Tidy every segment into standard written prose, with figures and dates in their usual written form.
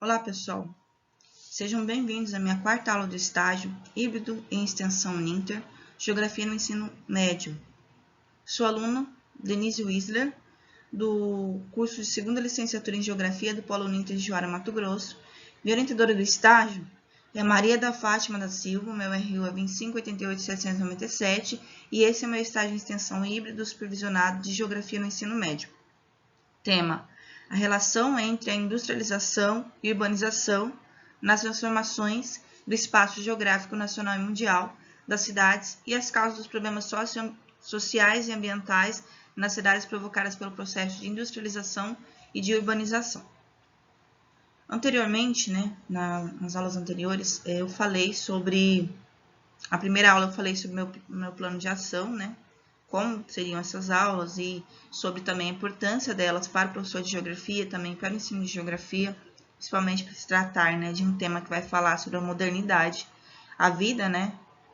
Olá, pessoal. Sejam bem-vindos à minha quarta aula do estágio híbrido em extensão Uninter, Geografia no Ensino Médio. Sou aluna Denise Wisler, do curso de segunda licenciatura em Geografia do Polo Uninter de Juara, Mato Grosso. Minha orientadora do estágio é Maria da Fátima da Silva, meu RU é 2588797 e esse é meu estágio em extensão híbrido supervisionado de Geografia no Ensino Médio. Tema: a relação entre a industrialização e urbanização nas transformações do espaço geográfico nacional e mundial das cidades e as causas dos problemas sociais e ambientais nas cidades provocadas pelo processo de industrialização e de urbanização. Anteriormente, nas aulas anteriores, eu falei sobre... A primeira aula eu falei sobre meu plano de ação, como seriam essas aulas e sobre também a importância delas para o professor de geografia, também para o ensino de geografia, principalmente para se tratar de um tema que vai falar sobre a modernidade, a vida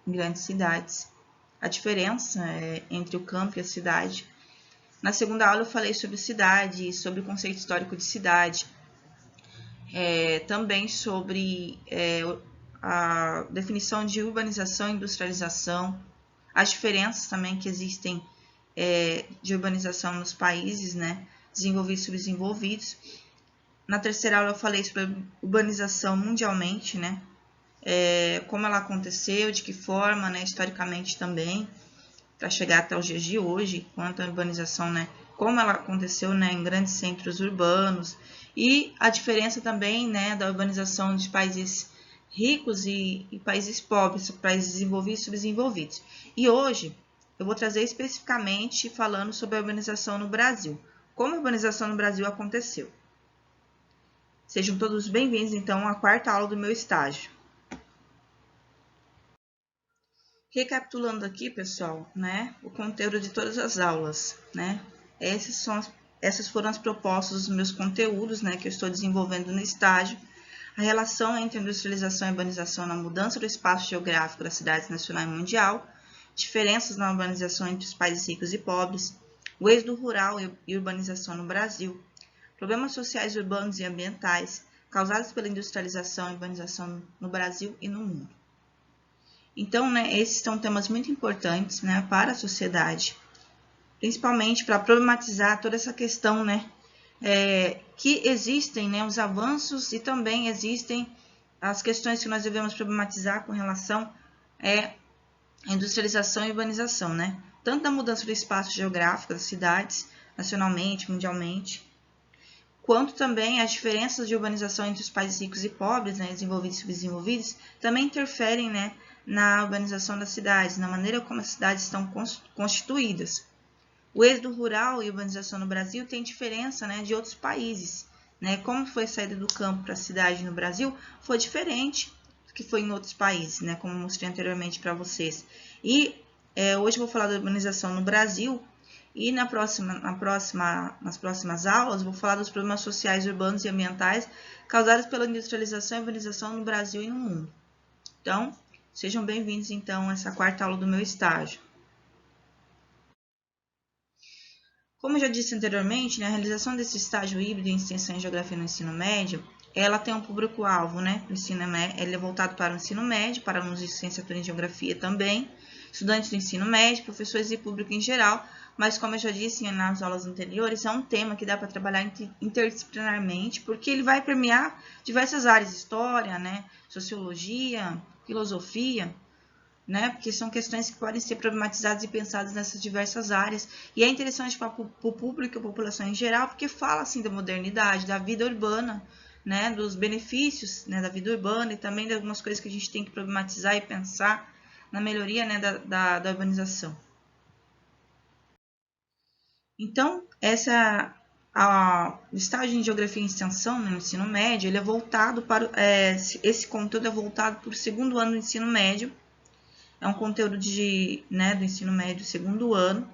em grandes cidades, a diferença entre o campo e a cidade. Na segunda aula eu falei sobre cidade, sobre o conceito histórico de cidade, também sobre a definição de urbanização e industrialização, as diferenças também que existem de urbanização nos países, desenvolvidos e subdesenvolvidos. Na terceira aula eu falei sobre urbanização mundialmente, como ela aconteceu, de que forma, historicamente também, para chegar até os dias de hoje, quanto à urbanização, como ela aconteceu em grandes centros urbanos, e a diferença também da urbanização de países ricos e países pobres, países desenvolvidos e subdesenvolvidos. E hoje eu vou trazer especificamente falando sobre a urbanização no Brasil, como a urbanização no Brasil aconteceu. Sejam todos bem-vindos, então, à quarta aula do meu estágio. Recapitulando aqui, pessoal, o conteúdo de todas as aulas, essas foram as propostas dos meus conteúdos, que eu estou desenvolvendo no estágio. A relação entre a industrialização e a urbanização na mudança do espaço geográfico das cidades nacional e mundial, diferenças na urbanização entre os países ricos e pobres, o êxodo rural e urbanização no Brasil, problemas sociais urbanos e ambientais causados pela industrialização e urbanização no Brasil e no mundo. Então, esses são temas muito importantes para a sociedade, principalmente para problematizar toda essa questão, que existem os avanços e também existem as questões que nós devemos problematizar com relação à industrialização e urbanização, tanto da mudança do espaço geográfico das cidades, nacionalmente, mundialmente, quanto também as diferenças de urbanização entre os países ricos e pobres, desenvolvidos e subdesenvolvidos, também interferem na urbanização das cidades, na maneira como as cidades estão constituídas. O êxodo rural e urbanização no Brasil tem diferença de outros países. Como foi a saída do campo para a cidade no Brasil, foi diferente do que foi em outros países, como eu mostrei anteriormente para vocês. E hoje eu vou falar da urbanização no Brasil e nas próximas aulas vou falar dos problemas sociais, urbanos e ambientais causados pela industrialização e urbanização no Brasil e no mundo. Então, sejam bem-vindos então a essa quarta aula do meu estágio. Como eu já disse anteriormente, a realização desse estágio híbrido em extensão em geografia no ensino médio, ela tem um público-alvo, ele é voltado para o ensino médio, para alunos de licenciatura em geografia também, estudantes do ensino médio, professores e público em geral, mas como eu já disse nas aulas anteriores, é um tema que dá para trabalhar interdisciplinarmente, porque ele vai permear diversas áreas, história, sociologia, filosofia, porque são questões que podem ser problematizadas e pensadas nessas diversas áreas. E é interessante para o público e a população em geral, porque fala assim da modernidade, da vida urbana, dos benefícios da vida urbana e também de algumas coisas que a gente tem que problematizar e pensar na melhoria da urbanização. Então, o estágio em Geografia e Extensão no ensino médio, ele é voltado para... esse conteúdo é voltado para o segundo ano do ensino médio. É um conteúdo do ensino médio segundo ano,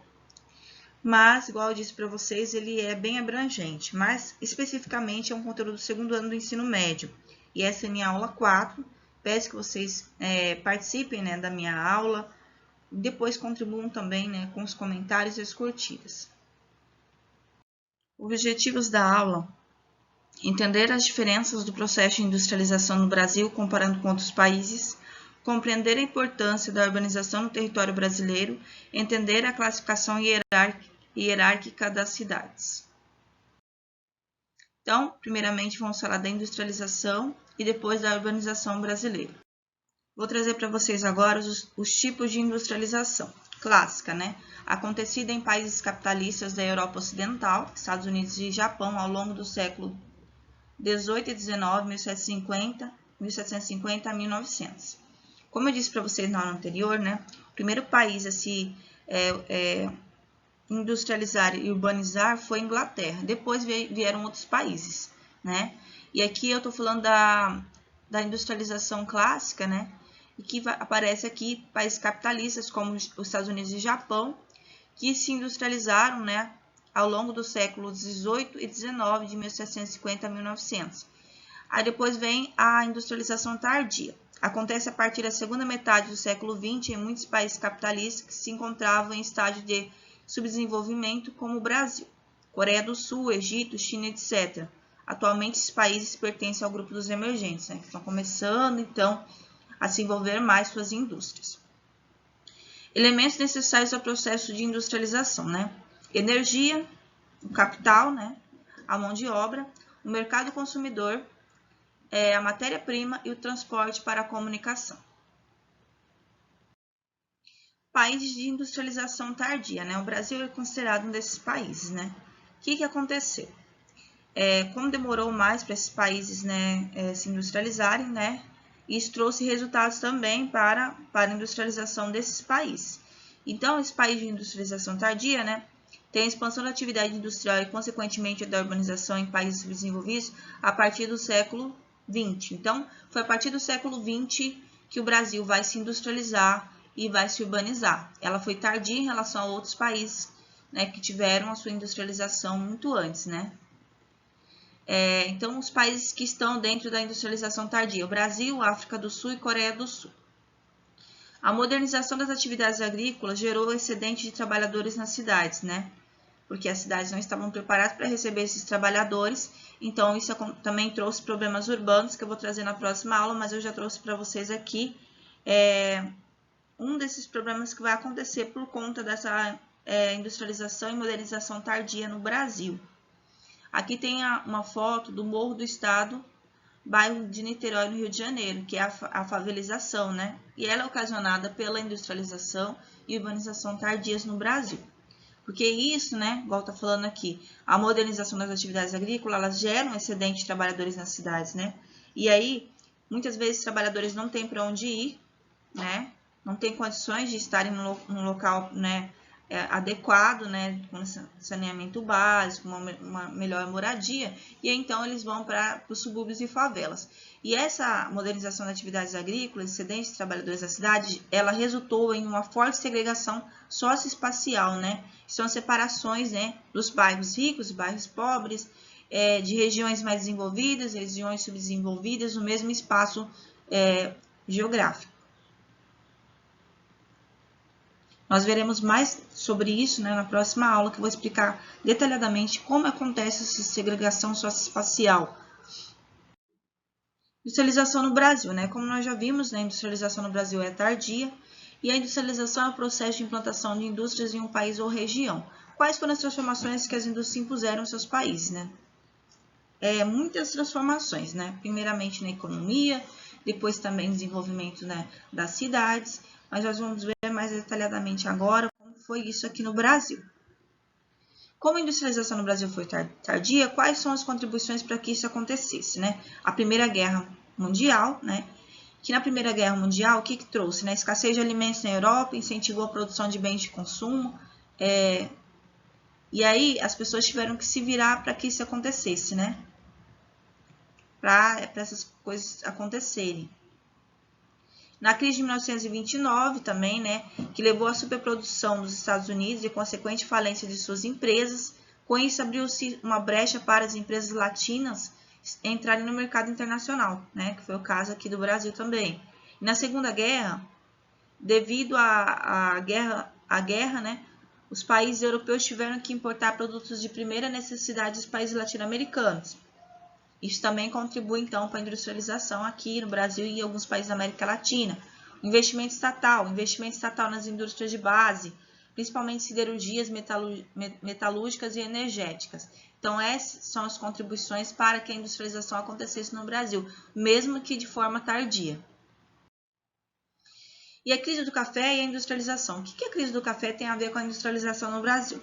mas, igual eu disse para vocês, ele é bem abrangente, mas especificamente é um conteúdo do segundo ano do ensino médio. E essa é a minha aula 4, peço que vocês participem da minha aula, depois contribuam também com os comentários e as curtidas. Objetivos da aula entender as diferenças do processo de industrialização no Brasil comparando com outros países, compreender a importância da urbanização no território brasileiro, entender a classificação hierárquica das cidades. Então, primeiramente, vamos falar da industrialização e depois da urbanização brasileira. Vou trazer para vocês agora os tipos de industrialização clássica, né? Acontecida em países capitalistas da Europa Ocidental, Estados Unidos e Japão, ao longo do século 18 e 19, 1750 a 1900. Como eu disse para vocês na aula anterior, né? O primeiro país a se industrializar e urbanizar foi a Inglaterra. Depois vieram outros países, né? E aqui eu estou falando da industrialização clássica, né? E que aparece aqui países capitalistas como os Estados Unidos e Japão, que se industrializaram, né, ao longo do século 18 e 19, de 1750 a 1900. Aí depois vem a industrialização tardia. Acontece a partir da segunda metade do século 20 em muitos países capitalistas que se encontravam em estágio de subdesenvolvimento, como o Brasil, Coreia do Sul, Egito, China, etc. Atualmente, esses países pertencem ao grupo dos emergentes, né, que estão começando, então, a se envolver mais suas indústrias. Elementos necessários ao processo de industrialização, né? Energia, o capital, né? A mão de obra, o mercado consumidor, a matéria-prima e o transporte para a comunicação. Países de industrialização tardia, né? O Brasil é considerado um desses países, né? O que aconteceu? Como demorou mais para esses países, né, se industrializarem, né? Isso trouxe resultados também para a industrialização desses países. Então, esse país de industrialização tardia, né, tem a expansão da atividade industrial e, consequentemente, da urbanização em países subdesenvolvidos a partir do século XX. Então, foi a partir do século XX que o Brasil vai se industrializar e vai se urbanizar. Ela foi tardia em relação a outros países, né, que tiveram a sua industrialização muito antes, né? Então, os países que estão dentro da industrialização tardia, o Brasil, África do Sul e Coreia do Sul. A modernização das atividades agrícolas gerou excedente de trabalhadores nas cidades, né? Porque as cidades não estavam preparadas para receber esses trabalhadores, então isso também trouxe problemas urbanos, que eu vou trazer na próxima aula, mas eu já trouxe para vocês aqui um desses problemas que vai acontecer por conta dessa industrialização e modernização tardia no Brasil. Aqui tem uma foto do Morro do Estado, bairro de Niterói, no Rio de Janeiro, que é a favelização, né? E ela é ocasionada pela industrialização e urbanização tardias no Brasil. Porque isso, né, igual está falando aqui, a modernização das atividades agrícolas, elas geram um excedente de trabalhadores nas cidades, né? E aí, muitas vezes, os trabalhadores não têm para onde ir, né? Não têm condições de estarem num local, né, adequado, né, com saneamento básico, uma melhor moradia, e então eles vão para os subúrbios e favelas. E essa modernização das atividades agrícolas, excedentes de trabalhadores da cidade, ela resultou em uma forte segregação socioespacial, né? São separações, né, dos bairros ricos e bairros pobres, de regiões mais desenvolvidas, regiões subdesenvolvidas, no mesmo espaço geográfico. Nós veremos mais sobre isso, né, na próxima aula, que eu vou explicar detalhadamente como acontece essa segregação socioespacial. Industrialização no Brasil, né? Como nós já vimos, né, a industrialização no Brasil é tardia e a industrialização é o processo de implantação de indústrias em um país ou região. Quais foram as transformações que as indústrias impuseram em seus países, né? Muitas transformações, né? Primeiramente na economia, depois também no desenvolvimento, né, das cidades, mas nós vamos ver mais detalhadamente agora como foi isso aqui no Brasil. Como a industrialização no Brasil foi tardia, quais são as contribuições para que isso acontecesse, né? A Primeira Guerra Mundial, né? Que na Primeira Guerra Mundial, o que trouxe? Né? Escassez de alimentos na Europa, incentivou a produção de bens de consumo, e aí as pessoas tiveram que se virar para que isso acontecesse, né? Para essas coisas acontecerem. Na crise de 1929 também, né, que levou à superprodução dos Estados Unidos e consequente falência de suas empresas, com isso abriu-se uma brecha para as empresas latinas entrarem no mercado internacional, né, que foi o caso aqui do Brasil também. E na Segunda Guerra, devido à guerra, né, os países europeus tiveram que importar produtos de primeira necessidade dos países latino-americanos. Isso também contribui, então, para a industrialização aqui no Brasil e em alguns países da América Latina. Investimento estatal nas indústrias de base, principalmente siderurgias, metalúrgicas e energéticas. Então, essas são as contribuições para que a industrialização acontecesse no Brasil, mesmo que de forma tardia. E a crise do café e a industrialização. O que a crise do café tem a ver com a industrialização no Brasil?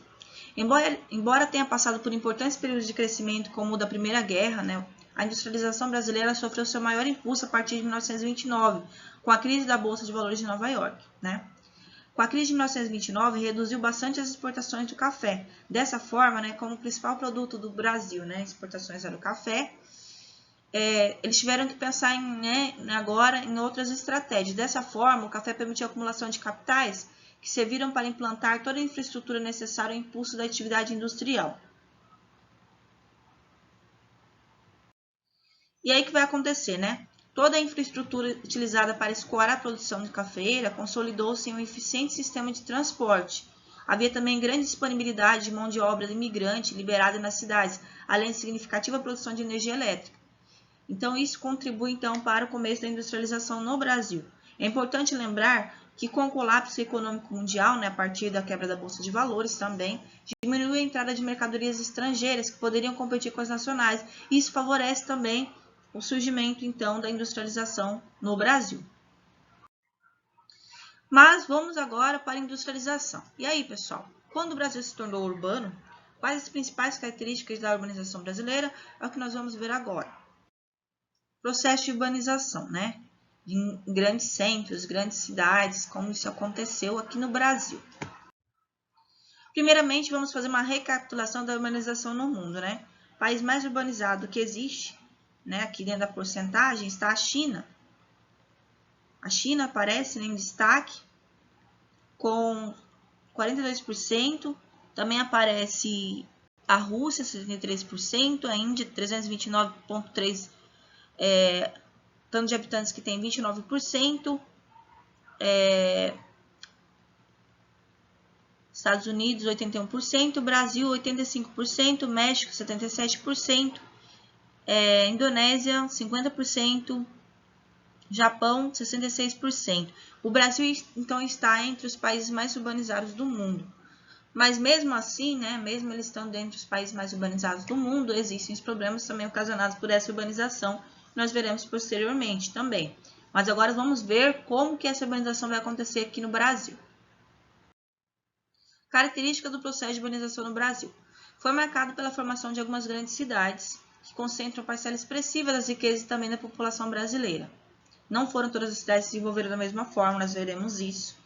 Embora tenha passado por importantes períodos de crescimento, como o da Primeira Guerra, né, a industrialização brasileira sofreu seu maior impulso a partir de 1929, com a crise da Bolsa de Valores de Nova York. Né? Com a crise de 1929, reduziu bastante as exportações do café. Dessa forma, né, como o principal produto do Brasil, né, exportações era o café, eles tiveram que pensar agora em outras estratégias. Dessa forma, o café permitiu a acumulação de capitais que serviram para implantar toda a infraestrutura necessária ao impulso da atividade industrial. E aí que vai acontecer, né? Toda a infraestrutura utilizada para escoar a produção de cafeeira consolidou-se em um eficiente sistema de transporte. Havia também grande disponibilidade de mão de obra imigrante liberada nas cidades, além de significativa produção de energia elétrica. Então, isso contribui então para o começo da industrialização no Brasil. É importante lembrar que com o colapso econômico mundial, né, a partir da quebra da Bolsa de Valores também, diminui a entrada de mercadorias estrangeiras que poderiam competir com as nacionais. E isso favorece também o surgimento então da industrialização no Brasil. Mas vamos agora para a industrialização. E aí, pessoal, quando o Brasil se tornou urbano, quais as principais características da urbanização brasileira? É o que nós vamos ver agora. Processo de urbanização, né? Em grandes centros, grandes cidades, como isso aconteceu aqui no Brasil. Primeiramente, vamos fazer uma recapitulação da urbanização no mundo, né? O país mais urbanizado que existe, né, aqui dentro da porcentagem, está a China. A China aparece em destaque com 42%. Também aparece a Rússia, 63%, a Índia, 329,3%. Tanto de habitantes que tem 29%, Estados Unidos 81%, Brasil 85%, México 77%, Indonésia 50%, Japão 66%. O Brasil então está entre os países mais urbanizados do mundo. Mas mesmo assim, né, mesmo eles estando dentro dos países mais urbanizados do mundo, existem os problemas também ocasionados por essa urbanização. Nós veremos posteriormente também. Mas agora vamos ver como que essa urbanização vai acontecer aqui no Brasil. Característica do processo de urbanização no Brasil. Foi marcado pela formação de algumas grandes cidades, que concentram parcela expressiva das riquezas e também da população brasileira. Não foram todas as cidades que se desenvolveram da mesma forma, nós veremos isso.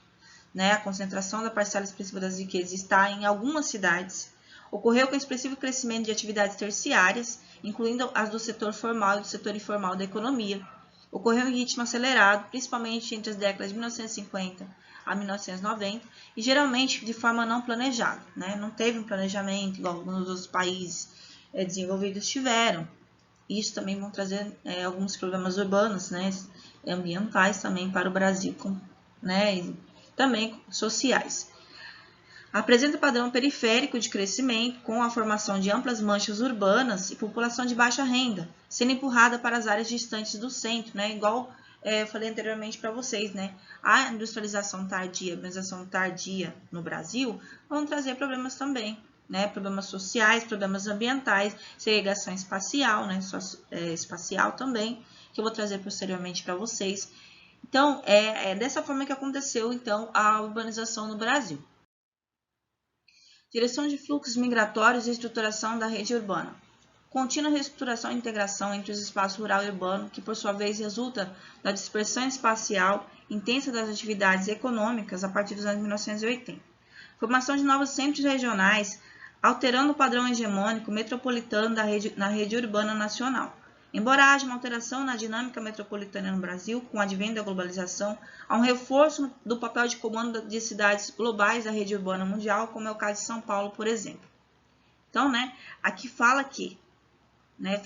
Né? A concentração da parcela expressiva das riquezas está em algumas cidades. Ocorreu com expressivo crescimento de atividades terciárias, incluindo as do setor formal e do setor informal da economia. Ocorreu em ritmo acelerado, principalmente entre as décadas de 1950 a 1990, e geralmente de forma não planejada. Né? Não teve um planejamento igual alguns outros países desenvolvidos tiveram. Isso também vão trazer alguns problemas urbanos, né? Ambientais também para o Brasil, né? E também sociais. Apresenta padrão periférico de crescimento, com a formação de amplas manchas urbanas e população de baixa renda, sendo empurrada para as áreas distantes do centro, né? Igual eu falei anteriormente para vocês, né? A industrialização tardia, a urbanização tardia no Brasil vão trazer problemas também, né? Problemas sociais, problemas ambientais, segregação espacial, né? Espacial também, que eu vou trazer posteriormente para vocês. Então, é dessa forma que aconteceu, então, a urbanização no Brasil. Direção de fluxos migratórios e estruturação da rede urbana. Contínua reestruturação e integração entre os espaços rural e urbano, que por sua vez resulta da dispersão espacial intensa das atividades econômicas a partir dos anos 1980. Formação de novos centros regionais, alterando o padrão hegemônico metropolitano na rede urbana nacional. Embora haja uma alteração na dinâmica metropolitana no Brasil, com o advento da globalização, há um reforço do papel de comando de cidades globais da rede urbana mundial, como é o caso de São Paulo, por exemplo. Então, né, aqui fala que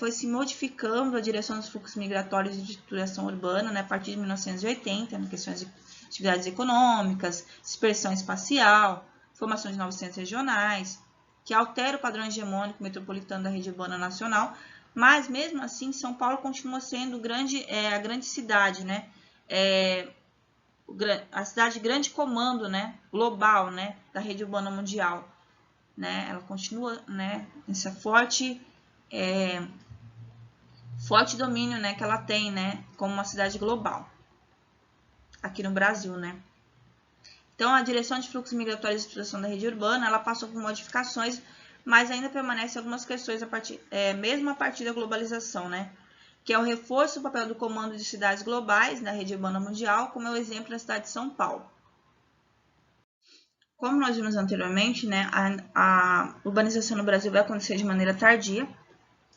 foi se modificando a direção dos fluxos migratórios de estruturação urbana, a partir de 1980, em questões de atividades econômicas, dispersão espacial, formação de novos centros regionais, que altera o padrão hegemônico metropolitano da rede urbana nacional, Mas, mesmo assim, São Paulo continua sendo a grande cidade, né? A cidade de grande comando, né? Global, né? Da rede urbana mundial, né? Ela continua, né? Esse forte domínio, né? Que ela tem, né? Como uma cidade global aqui no Brasil, né? Então, a direção de fluxos migratórios e exploração da rede urbana, ela passou por modificações, mas ainda permanecem algumas questões mesmo a partir da globalização, né? Que é o reforço do papel do comando de cidades globais na rede urbana mundial, como é o exemplo da cidade de São Paulo. Como nós vimos anteriormente, né, a urbanização no Brasil vai acontecer de maneira tardia.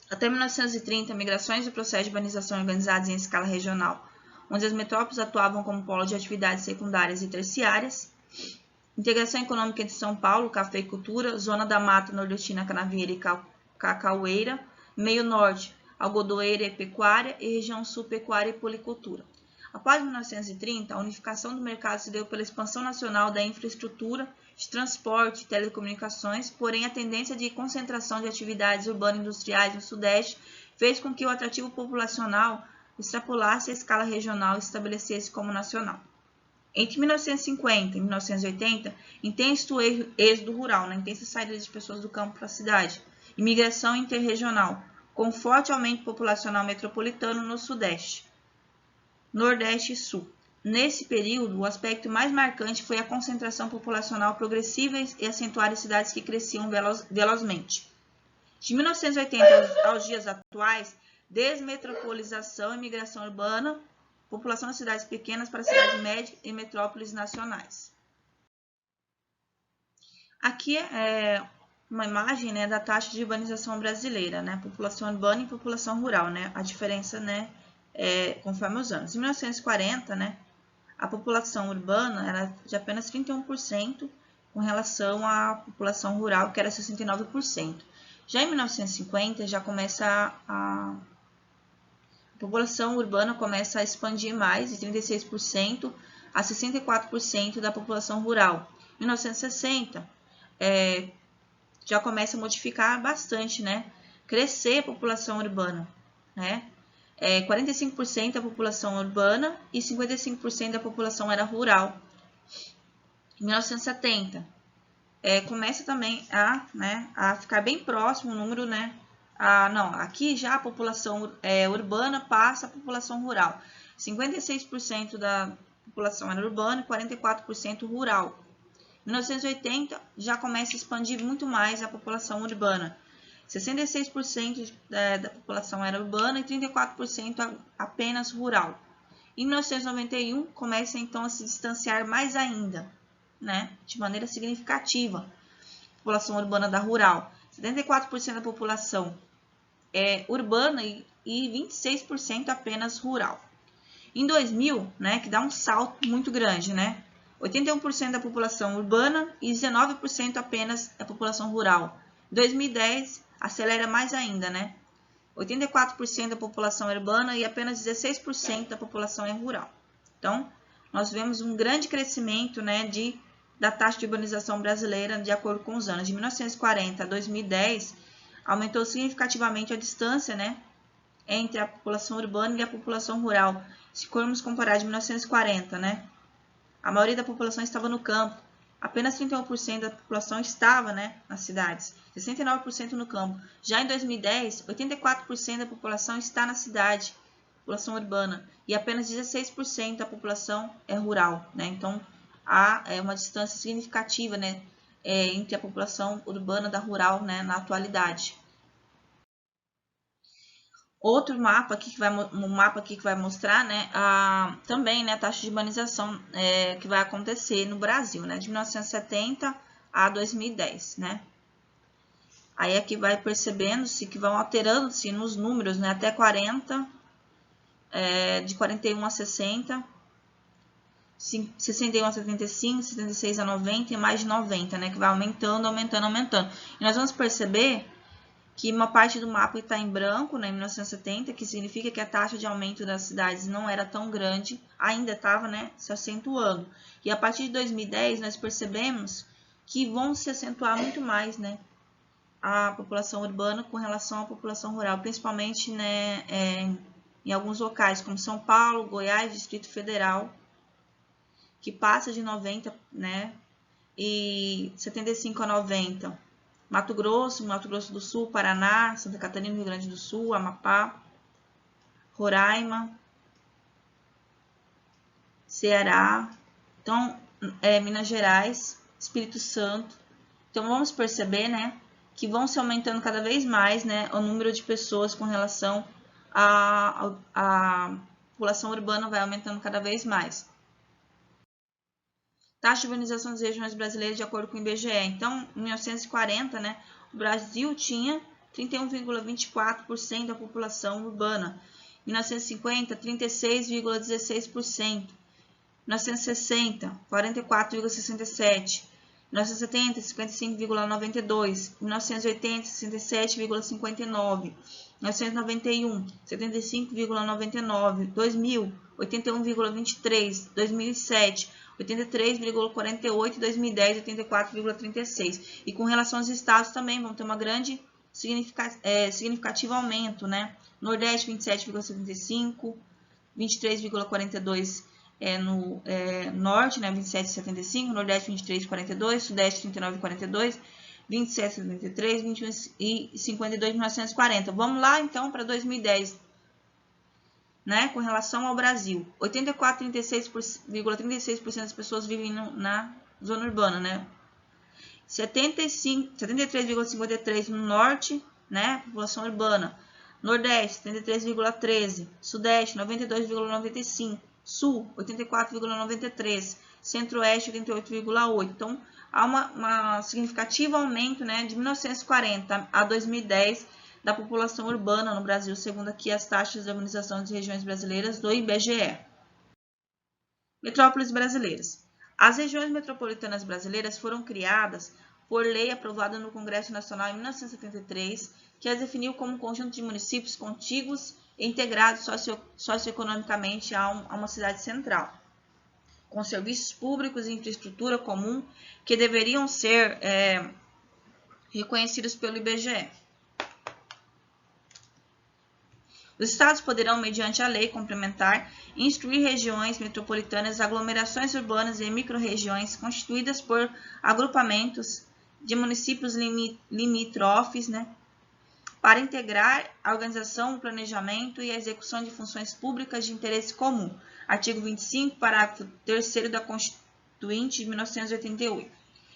Até 1930, migrações e processos de urbanização organizados em escala regional, onde as metrópoles atuavam como polo de atividades secundárias e terciárias. Integração econômica entre São Paulo, cafeicultura, zona da mata nordestina, canavieira e cacaueira, meio norte, algodoeira e pecuária, e região sul, pecuária e policultura. Após 1930, a unificação do mercado se deu pela expansão nacional da infraestrutura de transporte e telecomunicações, porém a tendência de concentração de atividades urbano-industriais no Sudeste fez com que o atrativo populacional extrapolasse a escala regional e se estabelecesse como nacional. Entre 1950 e 1980, intenso êxodo rural, intensa saída de pessoas do campo para a cidade, imigração interregional, com forte aumento populacional metropolitano no Sudeste, Nordeste e Sul. Nesse período, o aspecto mais marcante foi a concentração populacional progressiva e acentuada em cidades que cresciam velozmente. De 1980 aos dias atuais, desmetropolização e migração urbana, população das cidades pequenas para cidades médias e metrópoles nacionais. Aqui é uma imagem, né, da taxa de urbanização brasileira, né, população urbana e população rural, né, a diferença, né, conforme os anos. Em 1940, né, a população urbana era de apenas 31% com relação à população rural, que era 69%. Já em 1950, já começa a população urbana começa a expandir mais, de 36% a 64% da população rural. Em 1960, já começa a modificar bastante, né? Crescer a população urbana, né? 45% da população urbana e 55% da população era rural. Em 1970, começa também a ficar bem próximo o número, né? Aqui já a população urbana passa a população rural. 56% da população era urbana e 44% rural. Em 1980 já começa a expandir muito mais a população urbana. 66% da população era urbana e 34% apenas rural. Em 1991 começa então a se distanciar mais ainda, né? De maneira significativa, a população urbana da rural. 74% da população urbana e 26% apenas rural. Em 2000, né, que dá um salto muito grande, né? 81% da população urbana e 19% apenas da população rural. Em 2010, acelera mais ainda, né? 84% da população é urbana e apenas 16% da população é rural. Então, nós vemos um grande crescimento, né, da taxa de urbanização brasileira de acordo com os anos. De 1940 a 2010, aumentou significativamente a distância, né, entre a população urbana e a população rural. Se formos comparar de 1940, né, a maioria da população estava no campo, apenas 31% da população estava, né, nas cidades, 69% no campo. Já em 2010, 84% da população está na cidade, população urbana, e apenas 16% da população é rural, né? Então, há uma distância significativa, né, entre a população urbana da rural, né, na atualidade. Outro mapa aqui que vai mostrar, né, também, né, a taxa de urbanização que vai acontecer no Brasil, né, de 1970 a 2010, né. Aí aqui vai percebendo-se que vão alterando-se nos números, né, até 40, de 41 a 60, 61 a 75, 76 a 90 e mais de 90, né, que vai aumentando. E nós vamos perceber que uma parte do mapa está em branco, né, em 1970, que significa que a taxa de aumento das cidades não era tão grande, ainda estava, né, se acentuando. E a partir de 2010, nós percebemos que vão se acentuar muito mais, né, a população urbana com relação à população rural, principalmente, né, em alguns locais, como São Paulo, Goiás, Distrito Federal, que passa de 90, né, e 75 a 90. Mato Grosso do Sul, Paraná, Santa Catarina, Rio Grande do Sul, Amapá, Roraima, Ceará, então, Minas Gerais, Espírito Santo. Então, vamos perceber, né, que vão se aumentando cada vez mais, né, o número de pessoas com relação à população urbana vai aumentando cada vez mais. Taxa de urbanização das regiões brasileiras de acordo com o IBGE. Então, em 1940, né, o Brasil tinha 31,24% da população urbana. Em 1950, 36,16%. 1960, 44,67%. 1970, 55,92%. 1980, 67,59%. 1991, 75,99%. 2000, 81,23%. 2007, 83,48%. 2010, 84,36%. E com relação aos estados também vão ter uma grande significativo aumento, né? Nordeste, 27,75%. 23,42% no Norte, né, 27,75%, Nordeste 23,42%, Sudeste 39,42%, 27,73%, 21 e 52, 1940. Vamos lá, então, para 2010, né, com relação ao Brasil. 84,36% das pessoas vivem na zona urbana, né? 73,53% no Norte, né, população urbana. Nordeste, 73,13%. Sudeste, 92,95%. Sul, 84,93%. Centro-Oeste, 88,8%. Então, há uma significativa aumento, né, de 1940 a 2010 da população urbana no Brasil, segundo aqui as taxas de urbanização das regiões brasileiras do IBGE. Metrópoles brasileiras. As regiões metropolitanas brasileiras foram criadas por lei aprovada no Congresso Nacional em 1973, que as definiu como um conjunto de municípios contíguos e integrados socioeconomicamente a uma cidade central, com serviços públicos e infraestrutura comum que deveriam ser reconhecidos pelo IBGE. Os estados poderão, mediante a lei complementar, instruir regiões metropolitanas, aglomerações urbanas e microrregiões constituídas por agrupamentos de municípios limítrofes, né, para integrar a organização, o planejamento e a execução de funções públicas de interesse comum. Artigo 25, parágrafo 3º da Constituinte de 1988.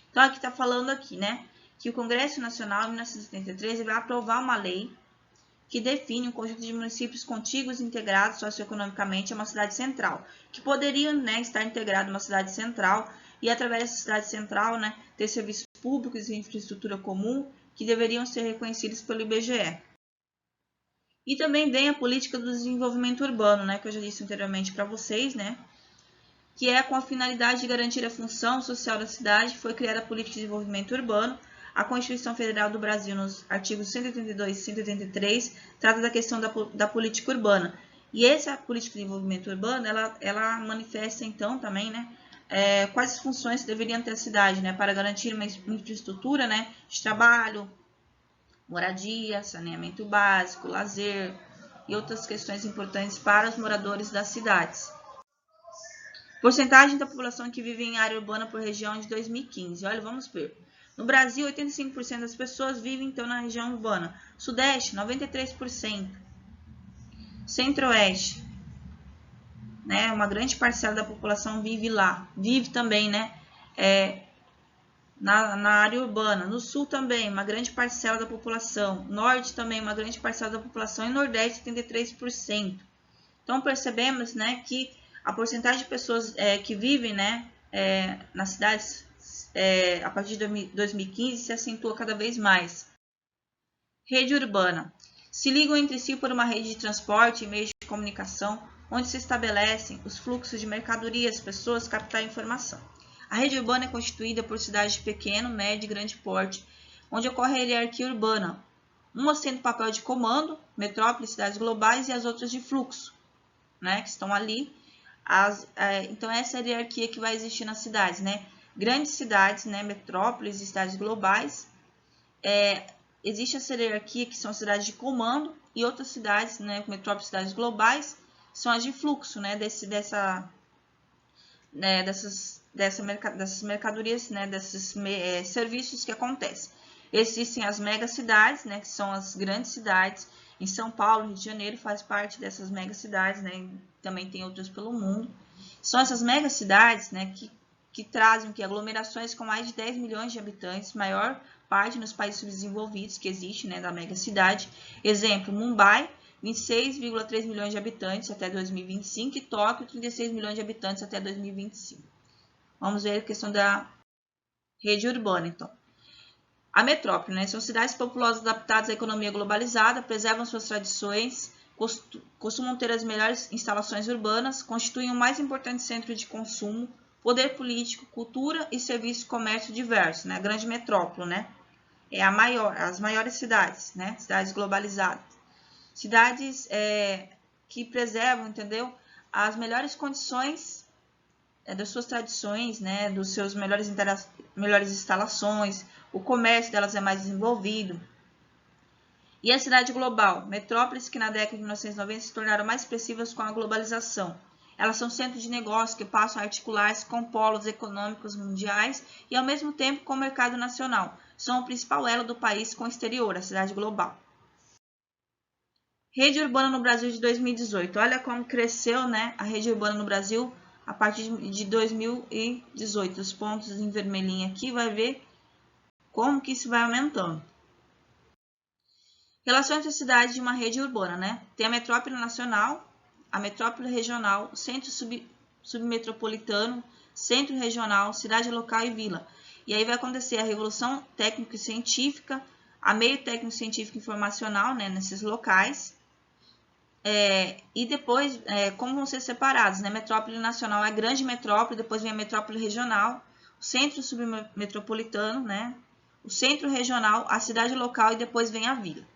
Então, aqui está falando aqui, né, que o Congresso Nacional, em 1973, vai aprovar uma lei que define um conjunto de municípios contíguos integrados socioeconomicamente a uma cidade central, que poderiam, né, estar integrados a uma cidade central e, através dessa cidade central, né, ter serviços públicos e infraestrutura comum que deveriam ser reconhecidos pelo IBGE. E também vem a política do desenvolvimento urbano, né, que eu já disse anteriormente para vocês, né, que é com a finalidade de garantir a função social da cidade, foi criada a política de desenvolvimento urbano. A Constituição Federal do Brasil, nos artigos 182 e 183, trata da questão da política urbana. E essa política de desenvolvimento urbano, ela manifesta, então, também, né, quais funções deveriam ter a cidade, né, para garantir uma infraestrutura, né, de trabalho, moradia, saneamento básico, lazer e outras questões importantes para os moradores das cidades. Porcentagem da população que vive em área urbana por região de 2015. Olha, vamos ver. No Brasil, 85% das pessoas vivem, então, na região urbana. Sudeste, 93%. Centro-Oeste, né, uma grande parcela da população vive lá. Vive também, né, na área urbana. No Sul também, uma grande parcela da população. Norte também, uma grande parcela da população. E Nordeste, 73%. Então, percebemos, né, que a porcentagem de pessoas que vivem, né, nas cidades a partir de 2015 se acentua cada vez mais. Rede urbana. Se ligam entre si por uma rede de transporte e meios de comunicação, onde se estabelecem os fluxos de mercadorias, pessoas, capital e informação. A rede urbana é constituída por cidades de pequeno, médio e grande porte, onde ocorre a hierarquia urbana, uma sendo papel de comando, metrópoles, cidades globais, e as outras de fluxo, né, que estão ali. Então, essa é a hierarquia que vai existir nas cidades, né? Grandes cidades, né, metrópoles e cidades globais, existe essa hierarquia que são cidades de comando e outras cidades, né, metrópoles, cidades globais, são as de fluxo, né, dessas mercadorias, né, desses serviços que acontecem. Existem as megacidades, né, que são as grandes cidades. Em São Paulo, Rio de Janeiro faz parte dessas megacidades, né, também tem outras pelo mundo. São essas megacidades, né, que trazem aglomerações com mais de 10 milhões de habitantes, maior parte nos países subdesenvolvidos que existe, né, da megacidade. Exemplo, Mumbai, 26,3 milhões de habitantes até 2025 e Tóquio, 36 milhões de habitantes até 2025. Vamos ver a questão da rede urbana, então. A metrópole, né, são cidades populosas adaptadas à economia globalizada, preservam suas tradições, costumam ter as melhores instalações urbanas, constituem o mais importante centro de consumo, poder político, cultura e serviços de comércio diversos, né? A grande metrópole, né? É as maiores cidades, né? Cidades globalizadas. Cidades que preservam, entendeu? As melhores condições das suas tradições, né? Dos seus melhores instalações, o comércio delas é mais desenvolvido. E a cidade global, metrópoles que na década de 1990 se tornaram mais expressivas com a globalização. Elas são centros de negócio que passam a articular-se com polos econômicos mundiais e, ao mesmo tempo, com o mercado nacional. São o principal elo do país com o exterior, a cidade global. Rede urbana no Brasil de 2018. Olha como cresceu, né, a rede urbana no Brasil a partir de 2018. Os pontos em vermelhinho aqui vai ver como que isso vai aumentando. Relação entre as cidades de uma rede urbana, né? Tem a metrópole nacional, a metrópole regional, centro submetropolitano, centro regional, cidade local e vila. E aí vai acontecer a revolução técnico e científica, a meio técnico científico informacional, né, nesses locais. E depois, como vão ser separados, né? Metrópole nacional é a grande metrópole, depois vem a metrópole regional, o centro submetropolitano, né? O centro regional, a cidade local e depois vem a vila.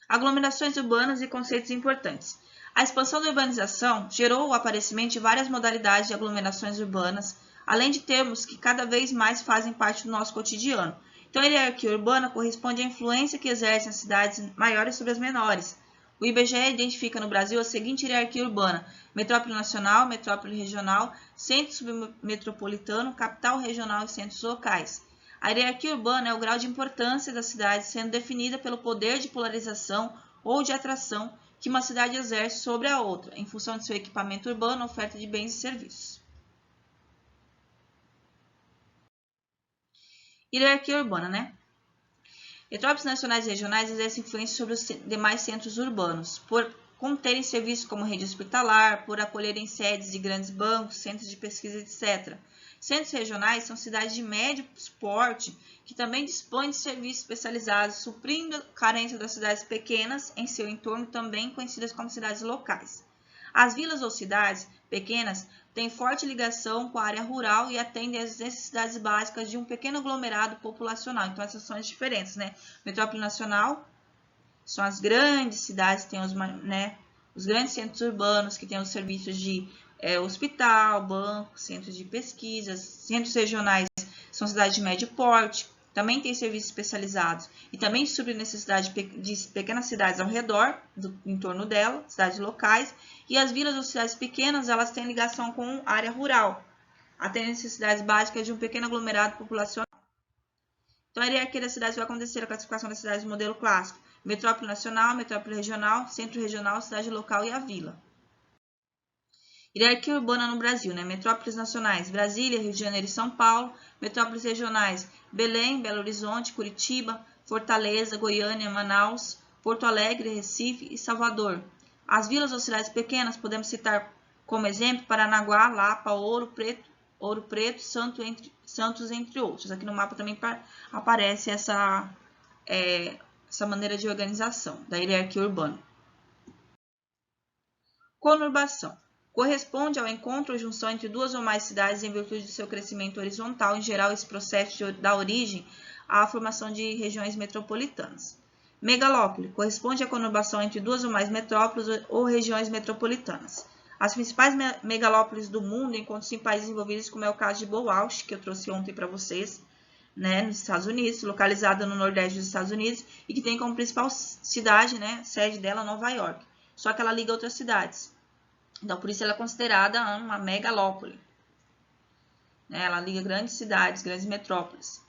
Aglomerações urbanas e conceitos importantes. A expansão da urbanização gerou o aparecimento de várias modalidades de aglomerações urbanas, além de termos que cada vez mais fazem parte do nosso cotidiano. Então, a hierarquia urbana corresponde à influência que exercem as cidades maiores sobre as menores. O IBGE identifica no Brasil a seguinte hierarquia urbana: metrópole nacional, metrópole regional, centro submetropolitano, capital regional e centros locais. A hierarquia urbana é o grau de importância da cidade sendo definida pelo poder de polarização ou de atração que uma cidade exerce sobre a outra, em função de seu equipamento urbano, oferta de bens e serviços. Hierarquia urbana, né? Metrópoles nacionais e regionais exercem influência sobre os demais centros urbanos, por conterem serviços como rede hospitalar, por acolherem sedes de grandes bancos, centros de pesquisa, etc. Centros regionais são cidades de médio porte que também dispõem de serviços especializados, suprindo a carência das cidades pequenas em seu entorno, também conhecidas como cidades locais. As vilas ou cidades pequenas têm forte ligação com a área rural e atendem às necessidades básicas de um pequeno aglomerado populacional. Então, essas são as diferenças, né? Metrópole nacional são as grandes cidades, tem os grandes centros urbanos que têm os serviços de hospital, banco, centros de pesquisas. Centros regionais são cidades de médio porte, também tem serviços especializados e também supre necessidade de pequenas cidades ao redor, em torno dela, cidades locais. E as vilas ou cidades pequenas, elas têm ligação com a área rural, atendem necessidades básicas de um pequeno aglomerado populacional. Então, a hierarquia das cidades vai acontecer a classificação das cidades do modelo clássico: metrópole nacional, metrópole regional, centro regional, cidade local e a vila. Hierarquia urbana no Brasil, né? Metrópoles nacionais: Brasília, Rio de Janeiro e São Paulo. Metrópoles regionais: Belém, Belo Horizonte, Curitiba, Fortaleza, Goiânia, Manaus, Porto Alegre, Recife e Salvador. As vilas ou cidades pequenas podemos citar como exemplo Paranaguá, Lapa, Ouro Preto, Santos, entre outros. Aqui no mapa também aparece essa maneira de organização da hierarquia urbana. Conurbação. Corresponde ao encontro ou junção entre duas ou mais cidades em virtude do seu crescimento horizontal. Em geral, esse processo dá origem à formação de regiões metropolitanas. Megalópole. Corresponde à conurbação entre duas ou mais metrópoles ou regiões metropolitanas. As principais megalópoles do mundo encontram-se em países envolvidos, como é o caso de Bauhaus, que eu trouxe ontem para vocês. né, nos Estados Unidos, localizada no nordeste dos Estados Unidos e que tem como principal cidade, né, sede dela, Nova York. Só que ela liga outras cidades. Então, por isso ela é considerada uma megalópole. Ela liga grandes cidades, grandes metrópoles.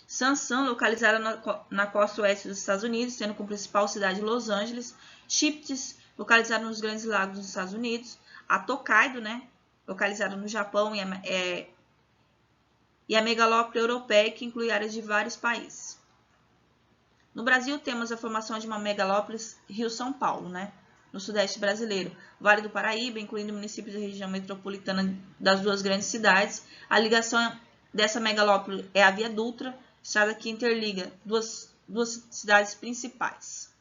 Sansan, localizada na costa oeste dos Estados Unidos, tendo como principal cidade Los Angeles. Shiptis, localizada nos Grandes Lagos dos Estados Unidos. A Tokaido, né, localizada no Japão e a megalópole europeia, que inclui áreas de vários países. No Brasil, temos a formação de uma megalópole Rio-São Paulo, né, no sudeste brasileiro. Vale do Paraíba, incluindo municípios da região metropolitana das duas grandes cidades. A ligação dessa megalópole é a Via Dutra, estrada que interliga duas cidades principais.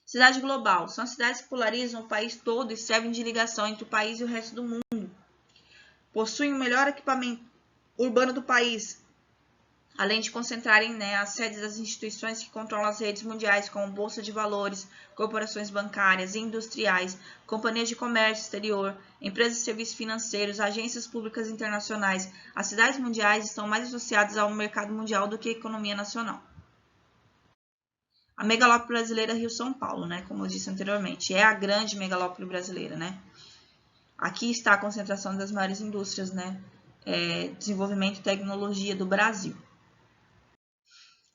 Cidade global. São cidades que polarizam o país todo e servem de ligação entre o país e o resto do mundo. Possuem o melhor equipamento urbano do país, além de concentrarem, né, as sedes das instituições que controlam as redes mundiais, como Bolsa de Valores, corporações bancárias e industriais, companhias de comércio exterior, empresas de serviços financeiros, agências públicas internacionais. As cidades mundiais estão mais associadas ao mercado mundial do que à economia nacional. A megalópole brasileira Rio-São Paulo, né, como eu disse anteriormente, é a grande megalópole brasileira, né? Aqui está a concentração das maiores indústrias, né, desenvolvimento e tecnologia do Brasil.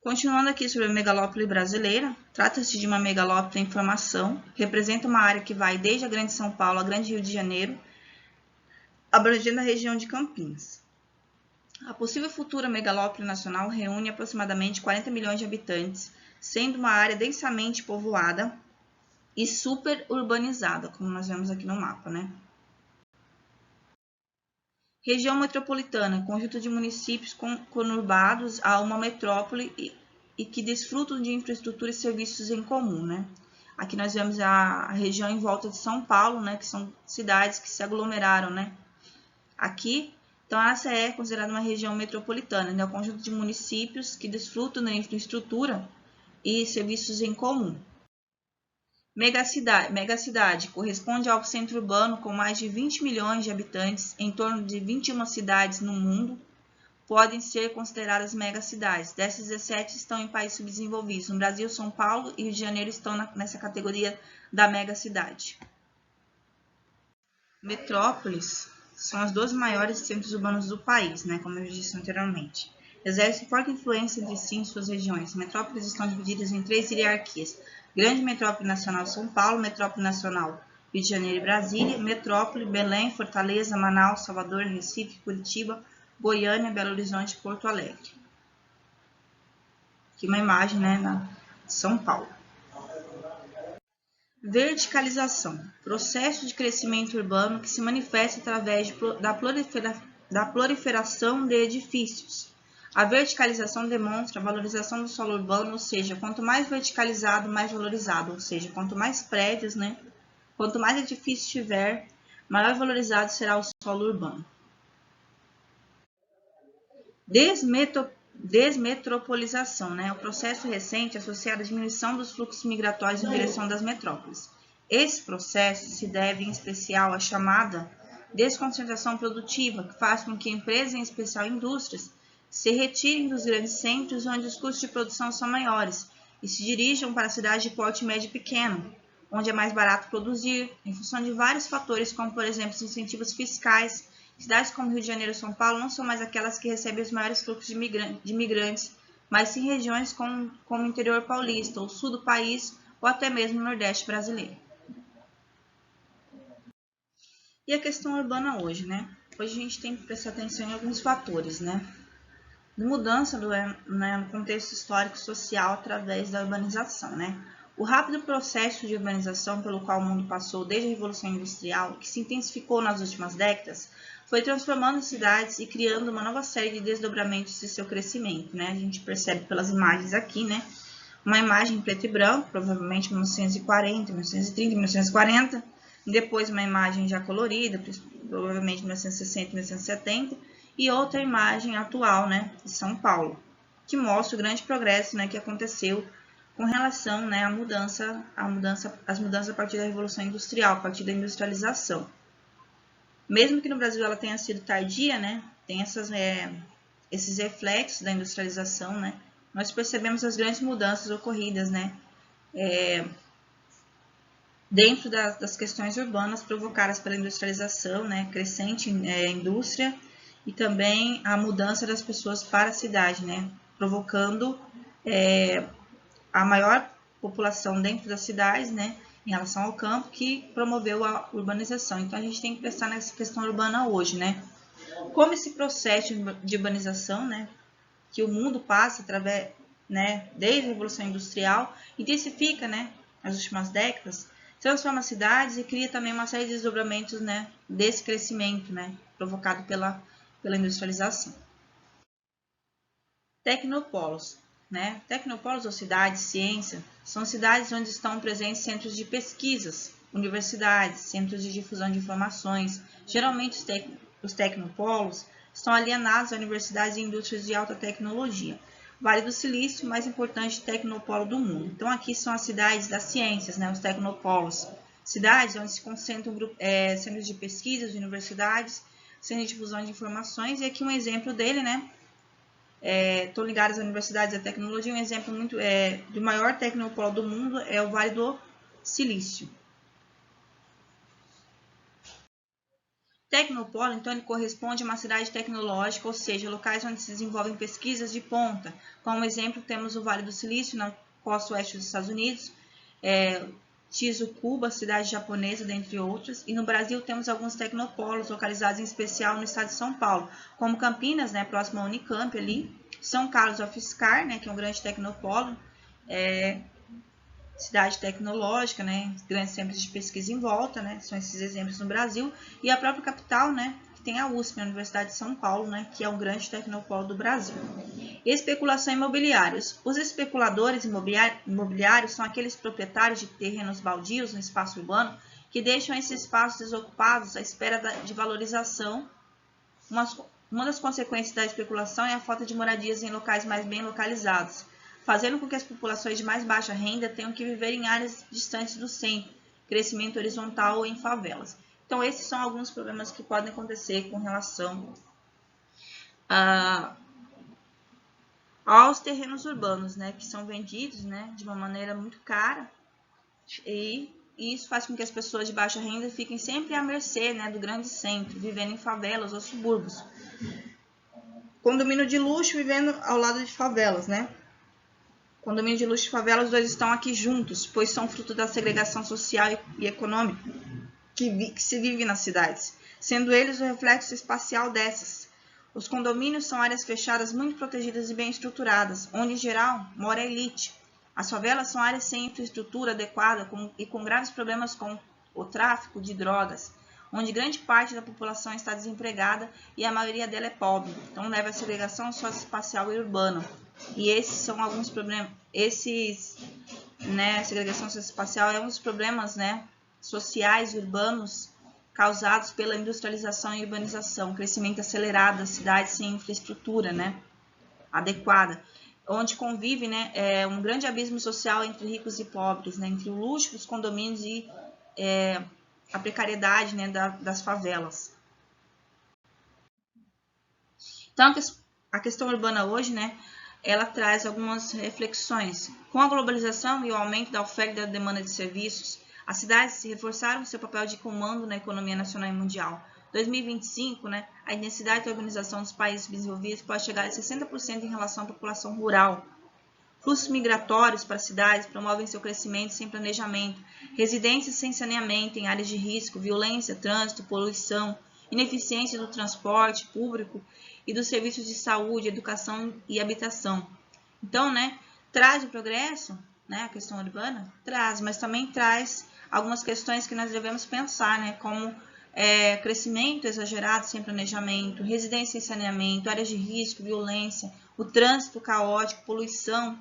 Continuando aqui sobre a megalópole brasileira, trata-se de uma megalópole em formação, representa uma área que vai desde a Grande São Paulo a Grande Rio de Janeiro, abrangendo a região de Campinas. A possível futura megalópole nacional reúne aproximadamente 40 milhões de habitantes, sendo uma área densamente povoada e super urbanizada, como nós vemos aqui no mapa, né? Região metropolitana, conjunto de municípios conurbados a uma metrópole e que desfrutam de infraestrutura e serviços em comum, né? Aqui nós vemos a região em volta de São Paulo, né? Que são cidades que se aglomeraram, né? Aqui, então essa é considerada uma região metropolitana, né? O conjunto de municípios que desfrutam da infraestrutura e serviços em comum. Megacidade corresponde ao centro urbano com mais de 20 milhões de habitantes, em torno de 21 cidades no mundo podem ser consideradas megacidades. Dessas, 17 estão em países subdesenvolvidos. No Brasil, São Paulo e Rio de Janeiro estão nessa categoria da megacidade. Metrópoles são as duas maiores centros urbanos do país, né, como eu disse anteriormente. Exercem forte influência entre si em suas regiões. Metrópoles estão divididas em 3 hierarquias. Grande Metrópole Nacional São Paulo, Metrópole Nacional Rio de Janeiro e Brasília, Metrópole Belém, Fortaleza, Manaus, Salvador, Recife, Curitiba, Goiânia, Belo Horizonte e Porto Alegre. Aqui uma imagem, né, de São Paulo. Verticalização. Processo de crescimento urbano que se manifesta através da proliferação de edifícios. A verticalização demonstra a valorização do solo urbano, ou seja, quanto mais verticalizado, mais valorizado, ou seja, quanto mais prédios, né, quanto mais edifícios tiver, maior valorizado será o solo urbano. Desmetropolização, né, o processo recente associado à diminuição dos fluxos migratórios em direção das metrópoles. Esse processo se deve, em especial, à chamada desconcentração produtiva, que faz com que empresas, em especial indústrias, se retirem dos grandes centros onde os custos de produção são maiores e se dirijam para cidades de porte médio e pequeno, onde é mais barato produzir, em função de vários fatores, como, por exemplo, os incentivos fiscais. Cidades como Rio de Janeiro e São Paulo não são mais aquelas que recebem os maiores fluxos de imigrantes, mas sim regiões como o interior paulista, o sul do país ou até mesmo o nordeste brasileiro. E a questão urbana hoje, né? Hoje a gente tem que prestar atenção em alguns fatores, né? De mudança no contexto histórico e social através da urbanização, né? O rápido processo de urbanização pelo qual o mundo passou desde a Revolução Industrial, que se intensificou nas últimas décadas, foi transformando as cidades e criando uma nova série de desdobramentos de seu crescimento, né? A gente percebe pelas imagens aqui, né? Uma imagem em preto e branco, provavelmente 1940, 1930, 1940, e depois uma imagem já colorida, provavelmente 1960, 1970, e outra imagem atual, né, de São Paulo, que mostra o grande progresso, né, que aconteceu com relação, né, às mudanças a partir da Revolução Industrial, a partir da industrialização. Mesmo que no Brasil ela tenha sido tardia, né, tem esses reflexos da industrialização, né, nós percebemos as grandes mudanças ocorridas, né, dentro das questões urbanas provocadas pela industrialização, né, crescente indústria e também a mudança das pessoas para a cidade, né, provocando a maior população dentro das cidades, né, em relação ao campo, que promoveu a urbanização. Então, a gente tem que pensar nessa questão urbana hoje, né, como esse processo de urbanização, né, que o mundo passa através, né, desde a Revolução Industrial, intensifica, né, nas últimas décadas, transforma as cidades e cria também uma série de desdobramentos, né, desse crescimento, né, provocado pela industrialização. Tecnopolos, né? Tecnopolos ou cidades, ciência, são cidades onde estão presentes centros de pesquisas, universidades, centros de difusão de informações. Geralmente os tecnopolos estão alienados a universidades e indústrias de alta tecnologia. Vale do Silício, mais importante tecnopolo do mundo. Então, aqui são as cidades das ciências, né, os tecnopolos. Cidades onde se concentram centros de pesquisas, universidades, centros de difusão de informações. E aqui um exemplo dele, né? Estão ligadas às universidades da tecnologia. Um exemplo do maior tecnopolo do mundo é o Vale do Silício. Tecnopolo, então, ele corresponde a uma cidade tecnológica, ou seja, locais onde se desenvolvem pesquisas de ponta. Como exemplo, temos o Vale do Silício, na costa oeste dos Estados Unidos, Shizukuba, cidade japonesa, dentre outros. E no Brasil temos alguns tecnopolos localizados em especial no estado de São Paulo, como Campinas, né, próximo à Unicamp ali, São Carlos UFSCar, né, que é um grande tecnopolo, cidade tecnológica, né, grandes centros de pesquisa em volta, né, são esses exemplos no Brasil, e a própria capital, né, que tem a USP, a Universidade de São Paulo, né, que é um grande tecnopolo do Brasil. Especulação imobiliária. Os especuladores imobiliários são aqueles proprietários de terrenos baldios no espaço urbano que deixam esses espaços desocupados à espera de valorização. Uma das consequências da especulação é a falta de moradias em locais mais bem localizados, fazendo com que as populações de mais baixa renda tenham que viver em áreas distantes do centro, crescimento horizontal ou em favelas. Então, esses são alguns problemas que podem acontecer com relação aos terrenos urbanos, né, que são vendidos, né, de uma maneira muito cara, e isso faz com que as pessoas de baixa renda fiquem sempre à mercê, né, do grande centro, vivendo em favelas ou subúrbios. Condomínio de luxo vivendo ao lado de favelas, né? Condomínio de luxo e favelas, os dois estão aqui juntos, pois são fruto da segregação social e econômica que se vive nas cidades, sendo eles o reflexo espacial dessas. Os condomínios são áreas fechadas muito protegidas e bem estruturadas, onde, em geral, mora a elite. As favelas são áreas sem infraestrutura adequada e com graves problemas com o tráfico de drogas, onde grande parte da população está desempregada e a maioria dela é pobre. Então, leva a segregação socioespacial e urbana. E esses são alguns problemas. A segregação socioespacial é um dos problemas, né, sociais e urbanos causados pela industrialização e urbanização, crescimento acelerado das cidades sem infraestrutura, né, adequada, onde convive, né, um grande abismo social entre ricos e pobres, né, entre o luxo dos condomínios e a precariedade, né, das favelas. Então, a questão urbana hoje, né, ela traz algumas reflexões. Com a globalização e o aumento da oferta e da demanda de serviços, as cidades reforçaram seu papel de comando na economia nacional e mundial. Em 2025, né, a intensidade de urbanização dos países desenvolvidos pode chegar a 60% em relação à população rural. Fluxos migratórios para cidades promovem seu crescimento sem planejamento, residências sem saneamento em áreas de risco, violência, trânsito, poluição, ineficiência do transporte público e dos serviços de saúde, educação e habitação. Então, né, traz o progresso, né, a questão urbana? Traz, mas também traz algumas questões que nós devemos pensar, né, como crescimento exagerado sem planejamento, residência sem saneamento, áreas de risco, violência, o trânsito caótico, poluição,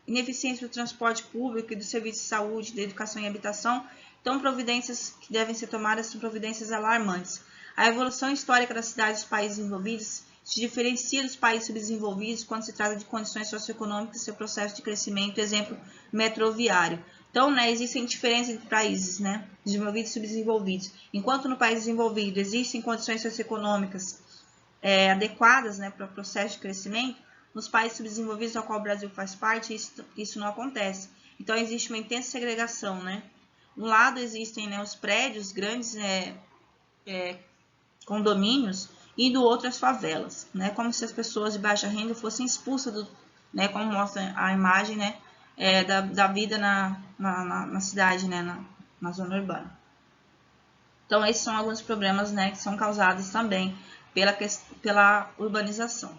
ineficiência do transporte público e do serviço de saúde, da educação e habitação. Então, providências que devem ser tomadas são providências alarmantes. A evolução histórica das cidades dos países envolvidos se diferencia dos países subdesenvolvidos quando se trata de condições socioeconômicas e seu processo de crescimento, exemplo, metroviário. Então, né, existem diferenças entre países, né, desenvolvidos e subdesenvolvidos. Enquanto no país desenvolvido existem condições socioeconômicas adequadas, né, para o processo de crescimento, nos países subdesenvolvidos ao qual o Brasil faz parte, isso não acontece. Então, existe uma intensa segregação, né? De um lado existem, né, os prédios, grandes condomínios, e do outro as favelas, né? Como se as pessoas de baixa renda fossem expulsas, né, como mostra a imagem, né, da vida na cidade, né, na zona urbana. Então, esses são alguns problemas, né, que são causados também pela urbanização.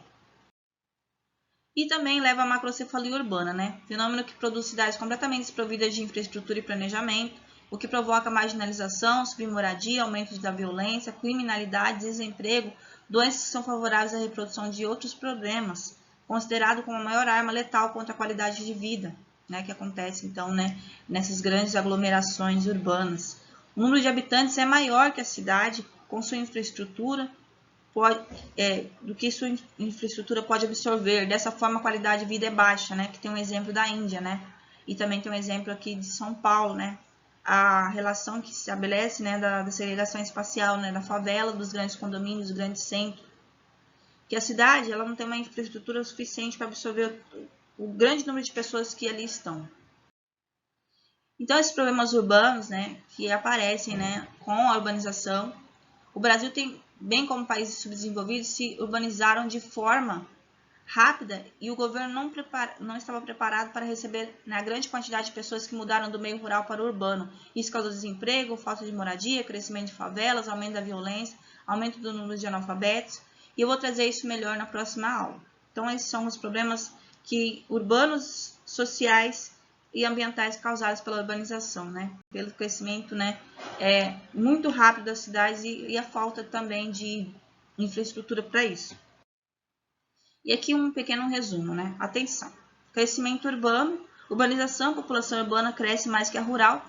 E também leva à macrocefalia urbana, né? Fenômeno que produz cidades completamente desprovidas de infraestrutura e planejamento, o que provoca marginalização, submoradia, aumento da violência, criminalidade, desemprego, doenças que são favoráveis à reprodução de outros problemas, considerado como a maior arma letal contra a qualidade de vida, né, que acontece então, né, nessas grandes aglomerações urbanas. O número de habitantes é maior que a cidade, com sua infraestrutura, do que sua infraestrutura pode absorver. Dessa forma, a qualidade de vida é baixa, né? Que tem um exemplo da Índia, né? E também tem um exemplo aqui de São Paulo, né? A relação que se estabelece, né, da segregação espacial, né, da favela, dos grandes condomínios, dos grandes centros. Que a cidade, ela não tem uma infraestrutura suficiente para absorver o grande número de pessoas que ali estão. Então, esses problemas urbanos, né, que aparecem, né, com a urbanização, o Brasil tem, bem como países subdesenvolvidos, se urbanizaram de forma rápida e o governo não estava preparado para receber, né, a grande quantidade de pessoas que mudaram do meio rural para o urbano. Isso causou desemprego, falta de moradia, crescimento de favelas, aumento da violência, aumento do número de analfabetos. E eu vou trazer isso melhor na próxima aula. Então, esses são os problemas urbanos, sociais e ambientais causados pela urbanização, né? Pelo crescimento, né, muito rápido das cidades e a falta também de infraestrutura para isso. E aqui um pequeno resumo, né? Atenção. Crescimento urbano, urbanização, população urbana cresce mais que a rural.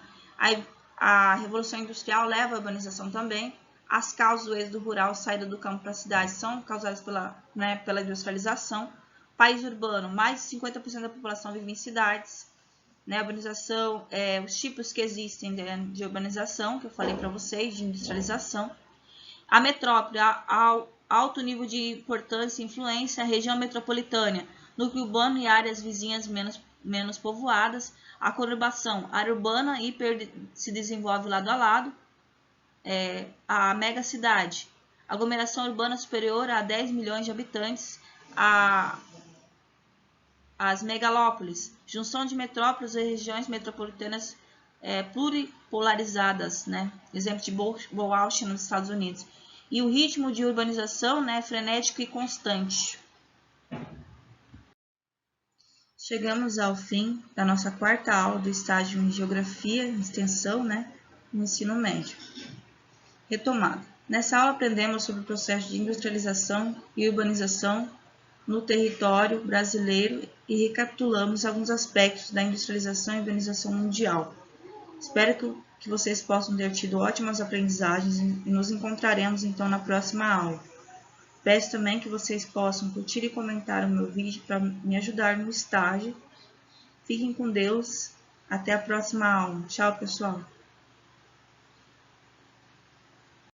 A revolução industrial leva à urbanização também. As causas do êxodo rural, saída do campo para a cidade, são causadas pela industrialização. País urbano, mais de 50% da população vive em cidades. Né, urbanização, os tipos que existem de urbanização, que eu falei para vocês, de industrialização. A metrópole, alto nível de importância e influência, a região metropolitana, núcleo urbano e áreas vizinhas menos povoadas. A conurbação, área urbana se desenvolve lado a lado. A megacidade, aglomeração urbana superior a 10 milhões de habitantes. As megalópolis, junção de metrópoles e regiões metropolitanas pluripolarizadas, né? Exemplo de Bauhaus nos Estados Unidos. E o ritmo de urbanização, né, frenético e constante. Chegamos ao fim da nossa quarta aula do estágio em Geografia e Extensão, né, no ensino médio. Retomada. Nessa aula aprendemos sobre o processo de industrialização e urbanização no território brasileiro e recapitulamos alguns aspectos da industrialização e urbanização mundial. Espero que vocês possam ter tido ótimas aprendizagens e nos encontraremos então na próxima aula. Peço também que vocês possam curtir e comentar o meu vídeo para me ajudar no estágio. Fiquem com Deus. Até a próxima aula. Tchau, pessoal.